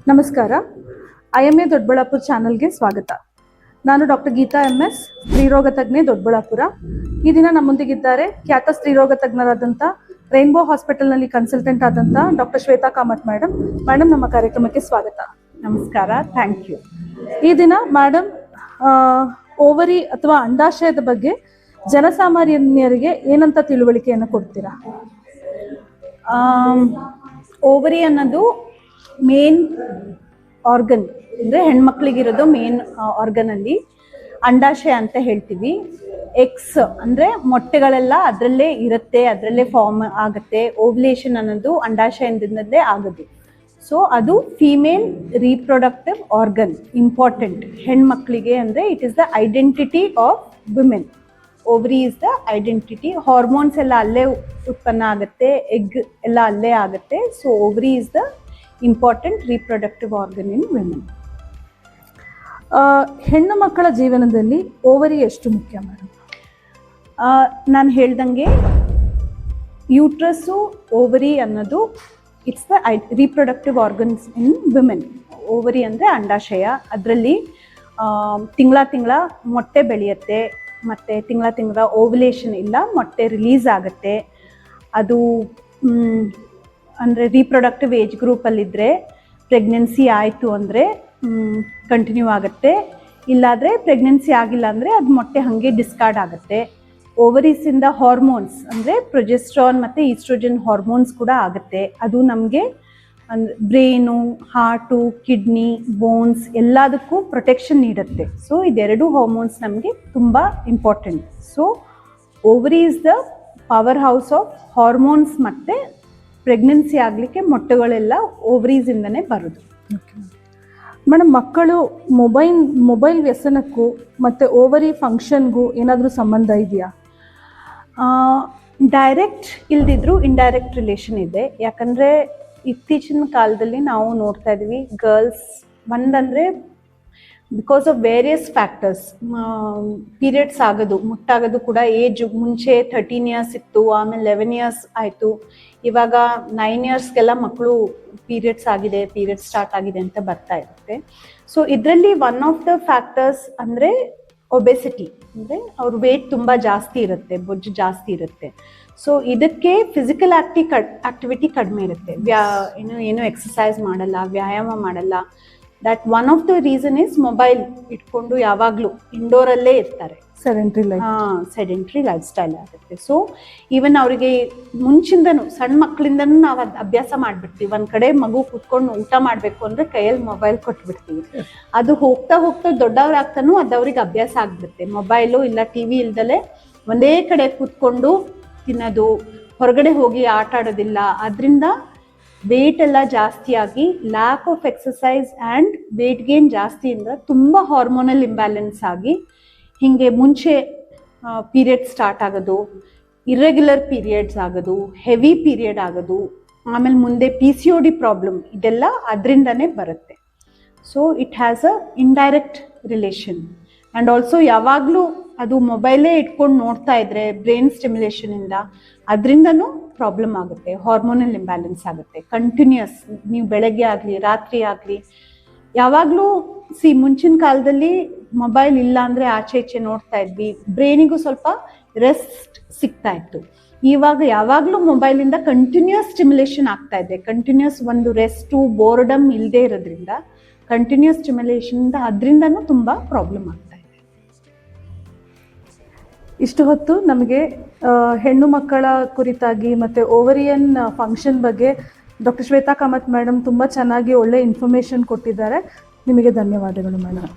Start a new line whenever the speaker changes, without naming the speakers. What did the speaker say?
ನಮಸ್ಕಾರ. IMA ದೊಡ್ಡಬಳ್ಳಾಪುರ ಚಾನಲ್ಗೆ ಸ್ವಾಗತ. ನಾನು ಡಾಕ್ಟರ್ ಗೀತಾ MS, ಸ್ತ್ರೀರೋಗ ತಜ್ಞೆ, ದೊಡ್ಡಬಳ್ಳಾಪುರ. ಈ ದಿನ ನಮ್ಮೊಂದಿಗಿದ್ದಾರೆ ಖ್ಯಾತ ಸ್ತ್ರೀರೋಗ ತಜ್ಞರಾದಂಥ ರೈನ್ಬೋ ಹಾಸ್ಪಿಟಲ್ನಲ್ಲಿ ಕನ್ಸಲ್ಟೆಂಟ್ ಆದಂಥ doctor Shweta Kamath madam. Madam, ನಮ್ಮ ಕಾರ್ಯಕ್ರಮಕ್ಕೆ ಸ್ವಾಗತ.
ನಮಸ್ಕಾರ, ಥ್ಯಾಂಕ್ ಯು.
ಈ ದಿನ ಮೇಡಮ್ ಓವರಿ ಅಥವಾ ಅಂಡಾಶಯದ ಬಗ್ಗೆ ಜನಸಾಮಾನ್ಯರಿಗೆ ಏನಂತ ತಿಳುವಳಿಕೆಯನ್ನು ಕೊಡ್ತೀರಾ?
ಓವರಿ ಅನ್ನೋದು ಮೇನ್ ಆರ್ಗನ್, ಅಂದರೆ ಹೆಣ್ಮಕ್ಳಿಗಿರೋದು ಮೇನ್ ಆರ್ಗನ್ ಅಲ್ಲಿ ಅಂಡಾಶಯ ಅಂತ ಹೇಳ್ತೀವಿ. ಎಕ್ಸ್ ಅಂದರೆ ಮೊಟ್ಟೆಗಳೆಲ್ಲ ಅದರಲ್ಲೇ ಇರುತ್ತೆ, ಅದರಲ್ಲೇ ಫಾರ್ಮ್ ಆಗುತ್ತೆ. ಓವ್ಯುಲೇಷನ್ ಅನ್ನೋದು ಅಂಡಾಶಯದಿಂದಲೇ ಆಗೋದು. ಸೊ ಅದು ಫೀಮೇಲ್ ರೀಪ್ರೊಡಕ್ಟಿವ್ ಆರ್ಗನ್, ಇಂಪಾರ್ಟೆಂಟ್ ಹೆಣ್ಮಕ್ಳಿಗೆ. ಅಂದರೆ it is the identity of women. Ovary is the identity. Hormones ಎಲ್ಲ ಅಲ್ಲೇ ಉತ್ಪನ್ನ ಆಗುತ್ತೆ, ಎಗ್ ಎಲ್ಲ ಅಲ್ಲೇ ಆಗುತ್ತೆ. So ovary is the important reproductive organ in women.
ಹೆಣ್ಣು ಮಕ್ಕಳ ಜೀವನದಲ್ಲಿ ಓವರಿ ಎಷ್ಟು ಮುಖ್ಯ ಮೇಡಮ್?
ನಾನು ಹೇಳ್ದಂಗೆ ಯೂಟ್ರಸ್ಸು, ಓವರಿ ಅನ್ನೋದು it's the reproductive organs in women. Ovary ಅಂದರೆ ಅಂಡಾಶಯ. ಅದರಲ್ಲಿ ತಿಂಗಳ ಮೊಟ್ಟೆ ಬೆಳೆಯುತ್ತೆ, ಮತ್ತು ತಿಂಗಳ ಓವ್ಯುಲೇಷನ್ ಇಲ್ಲ, ಮೊಟ್ಟೆ ರಿಲೀಸ್ ಆಗುತ್ತೆ. ಅದು ಅಂದರೆ ರೀಪ್ರೊಡಕ್ಟಿವ್ ಏಜ್ ಗ್ರೂಪಲ್ಲಿದ್ದರೆ ಪ್ರೆಗ್ನೆನ್ಸಿ ಆಯಿತು ಅಂದರೆ ಕಂಟಿನ್ಯೂ ಆಗುತ್ತೆ. ಇಲ್ಲಾದರೆ ಪ್ರೆಗ್ನೆನ್ಸಿ ಆಗಿಲ್ಲ ಅಂದರೆ ಅದು ಮೊಟ್ಟೆ ಹಾಗೆ ಡಿಸ್ಕಾರ್ಡ್ ಆಗುತ್ತೆ. ಓವರೀಸಿಂದ ಹಾರ್ಮೋನ್ಸ್ ಅಂದರೆ ಪ್ರೊಜೆಸ್ಟ್ರಾನ್ ಮತ್ತು ಈಸ್ಟ್ರೋಜನ್ ಹಾರ್ಮೋನ್ಸ್ ಕೂಡ ಆಗುತ್ತೆ. ಅದು ನಮಗೆ ಅಂದರೆ ಬ್ರೈನು, ಹಾರ್ಟು, ಕಿಡ್ನಿ, ಬೋನ್ಸ್ ಎಲ್ಲದಕ್ಕೂ ಪ್ರೊಟೆಕ್ಷನ್ ನೀಡುತ್ತೆ. ಸೊ ಇದೆರಡು ಹಾರ್ಮೋನ್ಸ್ ನಮಗೆ ತುಂಬ important. So ovary is the power house of hormones. ಮತ್ತು ಪ್ರೆಗ್ನೆನ್ಸಿ ಆಗಲಿಕ್ಕೆ ಮೊಟ್ಟೆಗಳೆಲ್ಲ ಓವರೀಸಿಂದನೇ ಬರೋದು.
ಮೇಡಮ್, ಮಕ್ಕಳು ಮೊಬೈಲ್ ವ್ಯಸನಕ್ಕೂ ಮತ್ತು ಓವರಿ ಫಂಕ್ಷನ್ಗೂ ಏನಾದರೂ ಸಂಬಂಧ ಇದೆಯಾ?
ಡೈರೆಕ್ಟ್ ಇಲ್ದಿದ್ರು ಇಂಡೈರೆಕ್ಟ್ ರಿಲೇಷನ್ ಇದೆ. ಯಾಕಂದರೆ ಇತ್ತೀಚಿನ ಕಾಲದಲ್ಲಿ ನಾವು ನೋಡ್ತಾ ಇದ್ದೀವಿ, ಗರ್ಲ್ಸ್ ಒಂದಂದರೆ because of various factors periods ಆಗೋದು, ಮುಟ್ಟಾಗೋದು ಕೂಡ ಏಜ್ ಮುಂಚೆ 13 ಇಯರ್ಸ್ ಇತ್ತು, ಆಮೇಲೆ 11 ಇಯರ್ಸ್ ಆಯಿತು, ಇವಾಗ 9 ಇಯರ್ಸ್ಗೆಲ್ಲ ಮಕ್ಕಳು ಪೀರಿಯಡ್ಸ್ ಸ್ಟಾರ್ಟ್ ಆಗಿದೆ ಅಂತ ಬರ್ತಾ ಇರುತ್ತೆ. ಸೊ ಇದರಲ್ಲಿ ಒನ್ ಆಫ್ ದ ಫ್ಯಾಕ್ಟರ್ಸ್ ಅಂದರೆ ಒಬೆಸಿಟಿ. ಅಂದರೆ ಅವ್ರ ವೇಟ್ ತುಂಬ ಜಾಸ್ತಿ ಇರುತ್ತೆ, ಬೊಜ್ಜು ಜಾಸ್ತಿ ಇರುತ್ತೆ. ಸೊ ಇದಕ್ಕೆ ಫಿಸಿಕಲ್ ಆಕ್ಟಿವಿಟಿ ಕಡಿಮೆ ಇರುತ್ತೆ. ಏನು ಎಕ್ಸಸೈಸ್ ಮಾಡಲ್ಲ, ವ್ಯಾಯಾಮ ಮಾಡಲ್ಲ. That one of the reason is mobile ಇಟ್ಕೊಂಡು ಯಾವಾಗಲೂ ಇಂಡೋರಲ್ಲೇ ಇರ್ತಾರೆ. ಸೆಡೆಂಟ್ರಿ ಲೈಫ್ ಸ್ಟೈಲ್ ಆಗುತ್ತೆ. ಸೊ ಈವನ್ ಅವರಿಗೆ ಮುಂಚಿಂದನೂ, ಸಣ್ಣ ಮಕ್ಕಳಿಂದನೂ ನಾವು ಅದು ಅಭ್ಯಾಸ ಮಾಡಿಬಿಡ್ತೀವಿ. ಒಂದು ಕಡೆ ಮಗು ಕೂತ್ಕೊಂಡು ಊಟ ಮಾಡಬೇಕು ಅಂದರೆ ಕೈಯಲ್ಲಿ ಮೊಬೈಲ್ ಕೊಟ್ಬಿಡ್ತೀವಿ. ಅದು ಹೋಗ್ತಾ ದೊಡ್ಡವರಾಗ್ತಾನೂ ಅದು ಅವ್ರಿಗೆ ಅಭ್ಯಾಸ ಆಗಿಬಿಡುತ್ತೆ. ಮೊಬೈಲು ಇಲ್ಲ TV ಇಲ್ದಲೆ ಒಂದೇ ಕಡೆ ಕೂತ್ಕೊಂಡು ತಿನ್ನೋದು, ಹೊರಗಡೆ ಹೋಗಿ ಆಟ ಆಡೋದಿಲ್ಲ. ಅದರಿಂದ ವೇಟ್ ಎಲ್ಲ ಜಾಸ್ತಿ ಆಗಿ lack of exercise and weight gain ಜಾಸ್ತಿಯಿಂದ ತುಂಬ ಹಾರ್ಮೋನಲ್ ಇಂಬ್ಯಾಲೆನ್ಸ್ ಆಗಿ ಹೀಗೆ ಮುಂಚೆ ಪೀರಿಯಡ್ ಸ್ಟಾರ್ಟ್ ಆಗೋದು, ಇರ್ರೆಗ್ಯುಲರ್ ಪೀರಿಯಡ್ಸ್ ಆಗೋದು, ಹೆವಿ ಪೀರಿಯಡ್ ಆಗೋದು, ಆಮೇಲೆ ಮುಂದೆ PCOD ಪ್ರಾಬ್ಲಮ್, ಇದೆಲ್ಲ ಅದರಿಂದನೇ ಬರುತ್ತೆ. So it has a indirect relation. And also ಯಾವಾಗಲೂ ಅದು ಮೊಬೈಲೇ ಇಟ್ಕೊಂಡು ನೋಡ್ತಾ ಇದ್ರೆ ಬ್ರೈನ್ ಸ್ಟಿಮ್ಯುಲೇಷನಿಂದ ಅದರಿಂದನೂ ಪ್ರಾಬ್ಲಮ್ ಆಗುತ್ತೆ, ಹಾರ್ಮೋನಲ್ ಇಂಬ್ಯಾಲೆನ್ಸ್ ಆಗುತ್ತೆ. ಕಂಟಿನ್ಯೂಸ್ ನೀವು ಬೆಳಗ್ಗೆ ಆಗಲಿ ರಾತ್ರಿ ಆಗಲಿ ಯಾವಾಗಲೂ ಮುಂಚಿನ ಕಾಲದಲ್ಲಿ ಮೊಬೈಲ್ ಇಲ್ಲ ಅಂದರೆ ಆಚೆ ಈಚೆ ನೋಡ್ತಾ ಇದ್ವಿ, ಬ್ರೈನಿಗೂ ಸ್ವಲ್ಪ ರೆಸ್ಟ್ ಸಿಗ್ತಾ ಇತ್ತು. ಇವಾಗ ಯಾವಾಗಲೂ ಮೊಬೈಲಿಂದ ಕಂಟಿನ್ಯೂಸ್ ಸ್ಟಿಮ್ಯುಲೇಷನ್ ಆಗ್ತಾ ಇದೆ. ಕಂಟಿನ್ಯೂಸ್ ಒಂದು ರೆಸ್ಟು, ಬೋರ್ಡಮ್ ಇಲ್ಲದೆ ಇರೋದ್ರಿಂದ ಕಂಟಿನ್ಯೂಸ್ ಸ್ಟಿಮ್ಯುಲೇಷನಿಂದ ಅದರಿಂದನೂ ತುಂಬ ಪ್ರಾಬ್ಲಮ್ ಆಗ್ತಾ ಇದೆ.
ಇಷ್ಟು ಹೊತ್ತು ನಮಗೆ ಹೆಣ್ಣು ಮಕ್ಕಳ ಕುರಿತಾಗಿ ಮತ್ತು ಓವರಿಯನ್ ಫಂಕ್ಷನ್ ಬಗ್ಗೆ ಡಾಕ್ಟರ್ ಶ್ವೇತಾ ಕಾಮತ್ ಮೇಡಮ್ ತುಂಬ ಚೆನ್ನಾಗಿ ಒಳ್ಳೆ ಇನ್ಫಾರ್ಮೇಷನ್ ಕೊಟ್ಟಿದ್ದಾರೆ. ನಿಮಗೆ ಧನ್ಯವಾದಗಳು ಮೇಡಮ್.